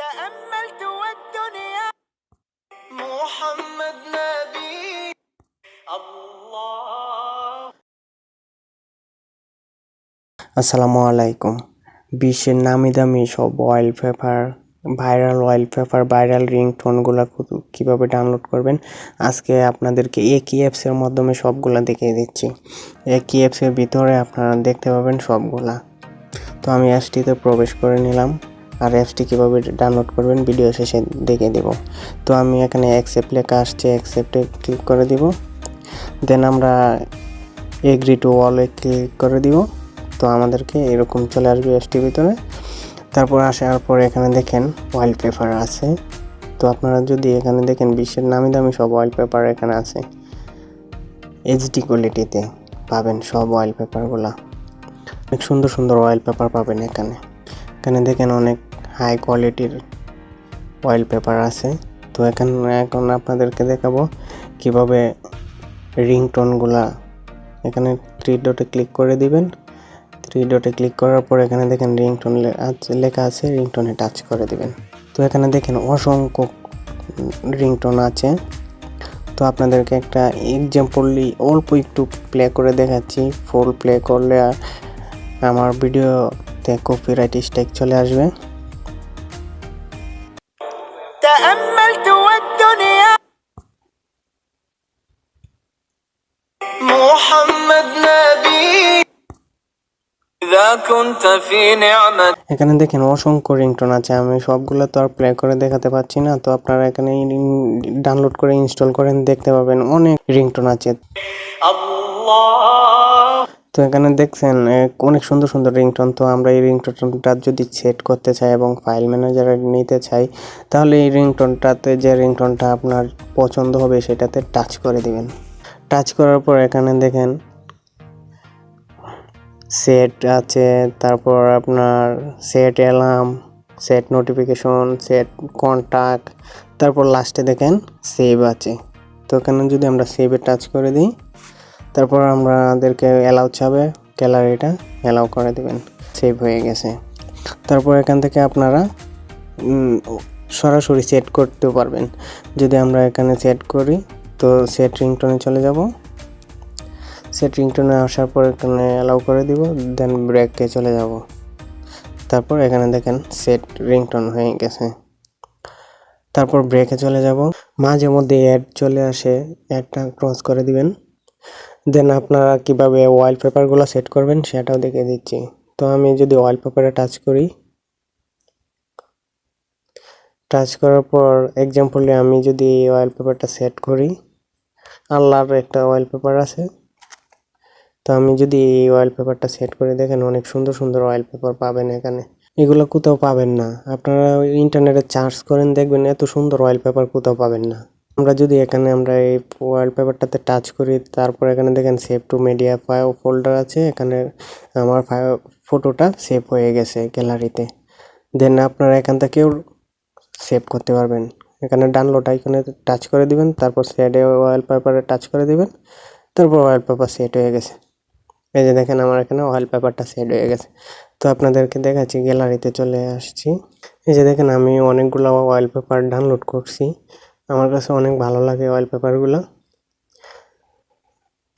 تأملت والدنيا محمد نبي الله। আসসালামু আলাইকুম। বিশ্বের নামি দামি সব ওয়ালপেপার, ভাইরাল রিংটোনগুলো কীভাবে ডাউনলোড করবেন আজকে আপনাদেরকে একই অ্যাপসের মাধ্যমে সবগুলা দেখিয়ে দিচ্ছি। একই অ্যাপসের ভিতরে আপনারা দেখতে পাবেন সবগুলা। তো আমি অ্যাপসটিতে প্রবেশ করে নিলাম, আর অ্যাপসটি কীভাবে ডাউনলোড করবেন ভিডিও শেষে দেখিয়ে দেব। তো আমি এখানে অ্যাকসেপ্ট লেখা আসছে, অ্যাকসেপ্টে ক্লিক করে দিব। দেন আমরা এগ্রি টু অলে ক্লিক করে দিব। তো আমাদেরকে এরকম চলে আসবে অ্যাপসটির ভিতরে। তারপর আসার পর এখানে দেখেন ওয়ালপেপার আছে। তো আপনারা যদি এখানে দেখেন বিশ্বের নামি দামি সব ওয়ালপেপার এখানে আছে। এইচডি কোয়ালিটিতে পাবেন সব ওয়ালপেপারগুলো, অনেক সুন্দর সুন্দর ওয়ালপেপার পাবেন এখানে। এখানে দেখেন অনেক হাই কোয়ালিটির ওয়ালপেপার আছে। তো এখন আপনাদেরকে দেখাবো কিভাবে রিংটোনগুলা। এখানে 3 ডটে ক্লিক করে দিবেন। 3 ডটে ক্লিক করার পর এখানে দেখেন রিংটোন লেখা আছে, রিংটোনে টাচ করে দিবেন। তো এখানে দেখেন অসংখ্য রিংটোন আছে। তো আপনাদেরকে একটা এক্সাম্পলি অল্প একটু প্লে করে দেখাচ্ছি। ফুল প্লে করলে আমার ভিডিওতে কপিরাইট স্ট্রাইক চলে আসবে। تأملت والدنيا محمد نبي إذا كنت في نعمة। এখানে দেখেন অসংখ্য রিংটোন আছে, আমি সবগুলো তো আর প্লে করে দেখাতে পাচ্ছি না। তো আপনারা এখানে ডাউনলোড করে ইনস্টল করেন, দেখতে পাবেন অনেক রিংটোন আছে। তো এখানে দেখছেন অনেক সুন্দর সুন্দর রিংটোন। তো আমরা এই রিংটোনটা যদি সেট করতে চাই এবং ফাইল ম্যানেজারে নিতে চাই, তাহলে এই রিংটোনটাতে যে রিংটোনটা আপনার পছন্দ হবে সেটাতে টাচ করে দিবেন। টাচ করার পর এখানে দেখেন সেট আছে, তারপর আপনার set alarm, set notification, set contact, তারপর লাস্টে দেখেন সেভ আছে। তো এখানে যদি আমরা সেভে টাচ করে দিই, তারপর আমাদেরকে অ্যালাউ চাবে, গ্যালারিটা অ্যালাউ করে দেবেন। সেভ হয়ে গেছে। তারপর এখান থেকে আপনারা সরাসরি সেট করতেও পারবেন। যদি আমরা এখানে সেট করি, তো সেট রিংটোনে চলে যাব। সেট রিংটোনে আসার পর এখানে অ্যালাউ করে দিব, দেন ব্রেকে চলে যাব। তারপর এখানে দেখেন সেট রিংটোন হয়ে গেছে। তারপর ব্রেকে চলে যাব। মাঝে মধ্যে অ্যাড চলে আসে, অ্যাডটা ক্রস করে দিবেন। দেন আপনারা কিভাবে ওয়ালপেপারগুলো সেট করবেন সেটাও দেখিয়ে দিচ্ছি। তো আমি যদি ওয়ালপেপারে টাচ করি, টাচ করার পর এক্সাম্পলি আমি যদি ওয়ালপেপারটা সেট করি, আল্লাহর একটা ওয়ালপেপার আছে। তো আমি যদি এই ওয়ালপেপারটা সেট করে দেখেন অনেক সুন্দর সুন্দর ওয়ালপেপার পাবেন এখানে। এগুলো কোথাও পাবেন না, আপনারা ইন্টারনেটে সার্চ করেন দেখবেন এত সুন্দর ওয়ালপেপার কোথাও পাবেন না। আমরা যদি এখানে এই ওয়ালপেপারটাতে টাচ করি, তারপর এখানে দেখেন save two media file folder আছে। এখানে আমার ফটোটা সেভ হয়ে গেছে গ্যালারিতে। দেন আপনারা এখান থেকেও সেভ করতে পারবেন। এখানে ডাউনলোড আইকনে টাচ করে দিবেন, তারপর সেটে ওয়ালপেপারে টাচ করে দিবেন, তারপর ওয়ালপেপার সেট হয়ে গেছে। এই যে দেখেন আমার এখানে ওয়ালপেপারটা সেট হয়ে গেছে। তো আপনাদেরকে দেখাচ্ছি, গ্যালারিতে চলে আসছি। এই যে দেখেন আমি অনেকগুলো ওয়ালপেপার ডাউনলোড করছি, আমার কাছে অনেক ভালো লাগে ওয়ালপেপারগুলো।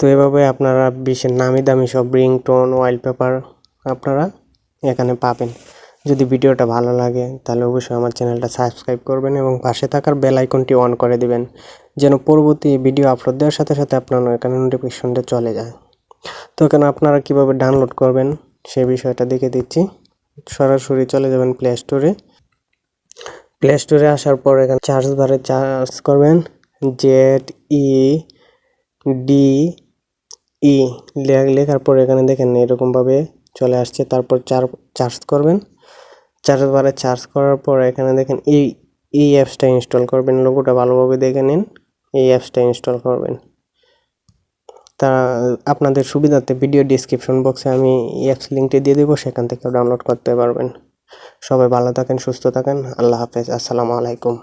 তো এভাবে আপনারা বিশ্বের নামি দামি সব রিংটোন ওয়ালপেপার আপনারা এখানে পাবেন। যদি ভিডিওটা ভালো লাগে তাহলে অবশ্যই আমার চ্যানেলটা সাবস্ক্রাইব করবেন এবং পাশে থাকার বেল আইকনটি অন করে দিবেন, যেন পরবর্তী ভিডিও আপলোড দেওয়ার সাথে সাথে আপনার এখানে নোটিফিকেশনটা চলে যায়। তো এখানে আপনারা কিভাবে ডাউনলোড করবেন সেই বিষয়টা দেখে দিচ্ছি। সরাসরি চলে যাবেন প্লে স্টোরে। প্লে স্টোরে আসার পর এখানে সার্চ বারে সার্চ করবেন ZEDE লেখার পর এখানে দেখেন এরকমভাবে চলে আসছে। তারপর সার্চ করবেন। সার্চ বারে সার্চ করার পর এখানে দেখেন এই অ্যাপসটা ইনস্টল করবেন। লোগোটা ভালোভাবে দেখে নিন, এই অ্যাপসটা ইনস্টল করবেন। তা আপনাদের সুবিধার্থে ভিডিও ডিসক্রিপশন বক্সে আমি অ্যাপস লিঙ্কটি দিয়ে দেবো, সেখান থেকে ডাউনলোড করতে পারবেন। সবাই ভালো থাকেন, সুস্থ থাকেন। আল্লাহ হাফেজ, আসসালামু আলাইকুম।